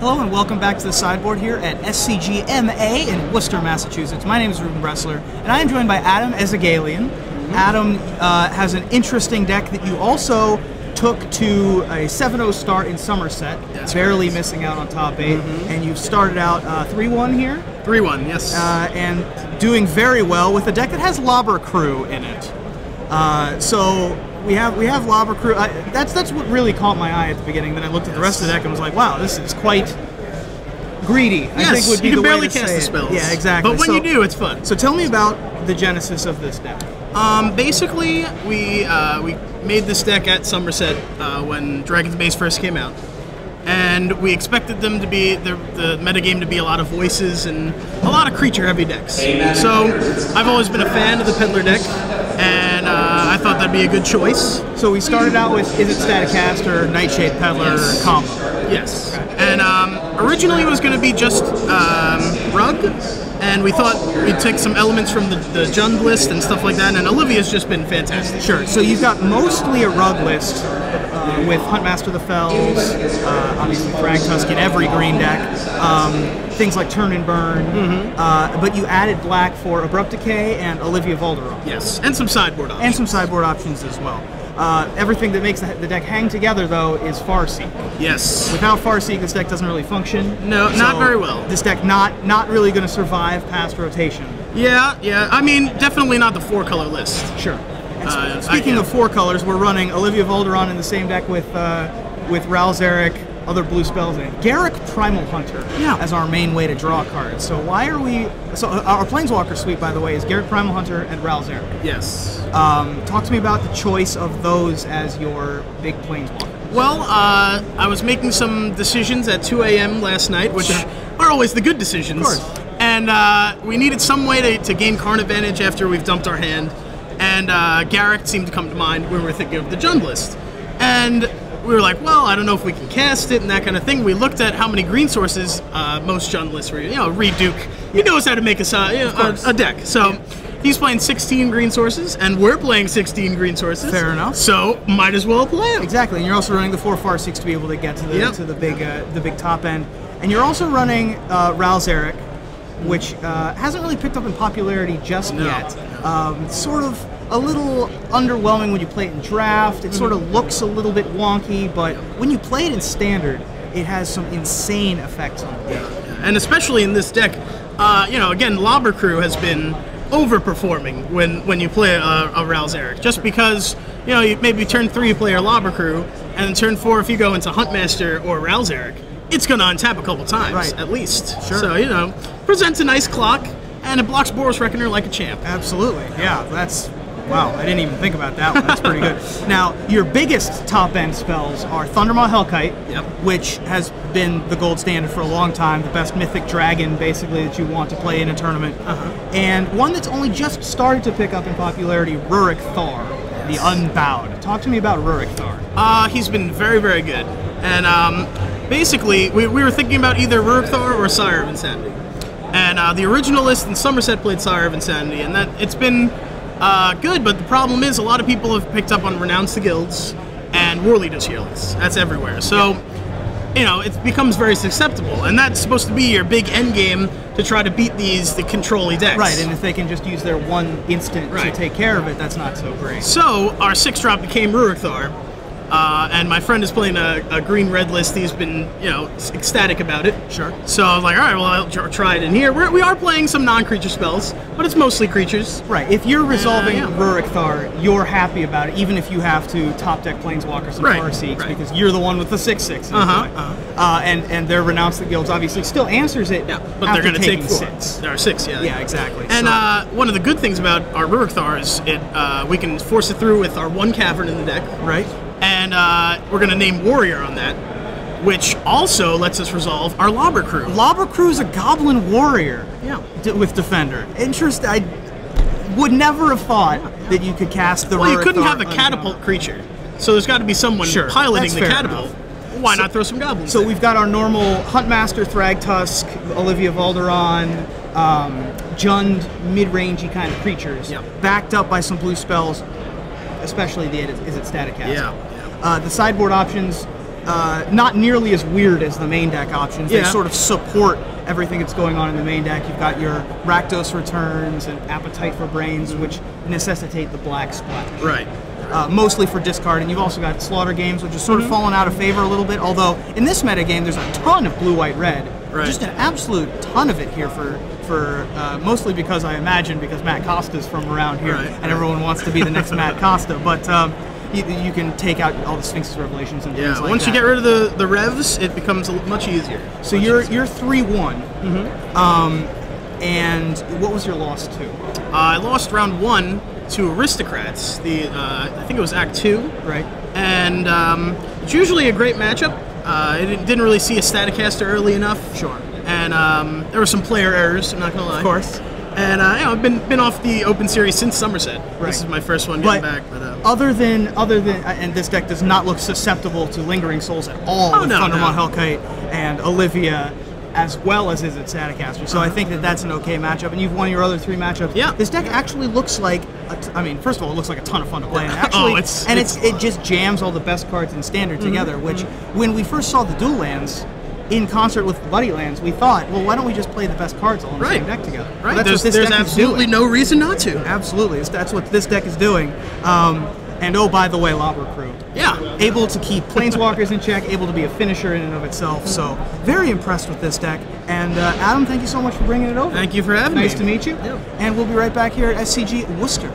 Hello and welcome back to the sideboard here at SCGMA in Worcester, Massachusetts. My name is Reuben Bresler, and I am joined by Adam Ezegelian. Adam has an interesting deck that you also took to a 7-0 start in Somerset, barely missing out on top 8, and you've started out 3-1 here? 3-1, yes. And doing very well with a deck that has Lobber Crew in it. So we have Lobber Crew. That's what really caught my eye at the beginning. Then I looked at the rest of the deck and was like, wow, this is quite greedy. Yes, I think would be you can the barely way to cast say the spells. Yeah, exactly. But when you do, it's fun. So tell me about the genesis of this deck. Basically, we made this deck at Somerset when Dragon's Maze first came out, and we expected them to be the metagame to be a lot of voices and a lot of creature-heavy decks. So I've always been a fan of the Peddler deck, and I thought that'd be a good choice. So we started out with Is It Static or Nightshade Peddler combo? Yes. And originally it was going to be just Rug, and we thought we'd take some elements from the Jund list and stuff like that, and Olivia's just been fantastic. Sure, so you've got mostly a Rug list with Huntmaster the Fells, obviously Thragtusk in every green deck, things like Turn and Burn, but you added black for Abrupt Decay and Olivia Volderon. Yes, and some sideboard options. And some sideboard options as well. Everything that makes the deck hang together, though, is Farseek. Yes. Without Farseek, this deck doesn't really function. No, so not very well. This deck not really going to survive past rotation. Yeah. I mean, definitely not the 4-color list. Sure. Speaking of 4 colors, we're running Olivia Volderon in the same deck with Ral Zarek, other blue spells, and Garruk Primal Hunter as our main way to draw cards. So why are we... So our Planeswalker suite, by the way, is Garruk Primal Hunter and Ral Zarek. Yes. Talk to me about the choice of those as your big Planeswalker. Well, I was making some decisions at 2 a.m. last night, which are always the good decisions. Of course. And we needed some way to gain card advantage after we've dumped our hand. And Garruk seemed to come to mind when we were thinking of the Jund list. And we were like, well, I don't know if we can cast it and that kind of thing. We looked at how many green sources most Jund lists were. Reed Duke, he knows how to make a deck. So he's playing 16 green sources, and we're playing 16 green sources. Fair enough. So might as well play them. Exactly, and you're also running the 4 Farseeks to be able to get to the big top end. And you're also running Ral Zarek, which hasn't really picked up in popularity just yet. Sort of a little underwhelming when you play it in draft. It sort of looks a little bit wonky, but when you play it in standard, it has some insane effects on the game. And especially in this deck, again, Lobber Crew has been overperforming when you play a Ral Zarek, just because you maybe turn 3 you play your Lobber Crew, and then turn 4 if you go into Huntmaster or Ral Zarek, it's going to untap a couple times at least. Sure. So presents a nice clock, and it blocks Boros Reckoner like a champ. Absolutely. Yeah, that's... Wow, I didn't even think about that one. That's pretty good. Now, your biggest top-end spells are Thundermaw Hellkite, which has been the gold standard for a long time, the best mythic dragon, basically, that you want to play in a tournament. And one that's only just started to pick up in popularity, Ruric Thar, the Unbowed. Talk to me about Ruric Thar. He's been very, very good. And basically, we were thinking about either Ruric Thar or Sire of Insanity. And the original list in Somerset played Sire of Insanity, and it's been... good, but the problem is a lot of people have picked up on Renounce the Guilds and Worley does heals. That's everywhere. So, it becomes very susceptible, and that's supposed to be your big end game to try to beat the control-y decks. Right, and if they can just use their one instant to take care of it, that's not so great. So, our 6-drop became Ruric Thar. And my friend is playing a green-red list. He's been, ecstatic about it. Sure. So I was like, all right, well, I'll try it in here. We are playing some non-creature spells, but it's mostly creatures. Right. If you're resolving Ruric Thar, you're happy about it, even if you have to top-deck Planeswalkers and Farseeks, because you're the one with the 6/6. And their Renounce the Guilds obviously still answers it. Yeah, but they're going to take 4. 6. There are 6, yeah. Yeah, exactly. And one of the good things about our Ruric Thar is we can force it through with our 1 Cavern in the deck. Right. And we're going to name Warrior on that, which also lets us resolve our Lobber Crew. Lobber Crew is a Goblin Warrior with Defender. Interesting. I would never have thought that you could cast the Ruric Thar. Well, you couldn't have a catapult creature, so there's got to be someone piloting the catapult. Why not throw some goblins? So we've got our normal Huntmaster, Thragtusk, Olivia Volderon, Jund, mid-rangey kind of creatures, backed up by some blue spells, especially the Is It Static? Yeah. The sideboard options not nearly as weird as the main deck options. They Yeah. sort of support everything that's going on in the main deck. You've got your Rakdos Returns and Appetite for Brains, which necessitate the black splash. Right. Mostly for discard, and you've also got Slaughter Games, which has sort of fallen out of favor a little bit, although in this metagame there's a ton of blue, white, red. Right. Just an absolute ton of it here for mostly because I imagine because Matt Costa's from around here, Right. and everyone wants to be the next Matt Costa, but you can take out all the Sphinx's Revelations and things Yeah. like Once that. you get rid of the revs, it becomes much easier. So you're 3-1. And what was your loss to? I lost round 1 to Aristocrats. I think it was Act 2. Right. And it's usually a great matchup. I didn't really see a Staticaster early enough. Sure. And there were some player errors, I'm not going to lie. Of course. And I've been off the Open Series since Somerset. Right. This is my first one getting But back. But other than, and this deck does not look susceptible to Lingering Souls at all with no, Thundermaw no. Hellkite and Olivia, as well as is it Staticaster. So I think that's an okay matchup. And you've won your other 3 matchups. Yeah. This deck actually looks like, first of all, it looks like a ton of fun to play. And actually, it just jams all the best cards in Standard together. Which, when we first saw the dual lands, in concert with Bloody Lands, we thought, well, why don't we just play the best cards all in the same deck together? Right. Well, that's what this there's deck is absolutely doing. no reason not to. Absolutely, that's what this deck is doing. And oh, by the way, Lobber crew. Yeah. Able to keep Planeswalkers in check, able to be a finisher in and of itself. So very impressed with this deck. And Adam, thank you so much for bringing it over. Thank you for having me. Nice to meet you. Yeah. And we'll be right back here at SCG Worcester.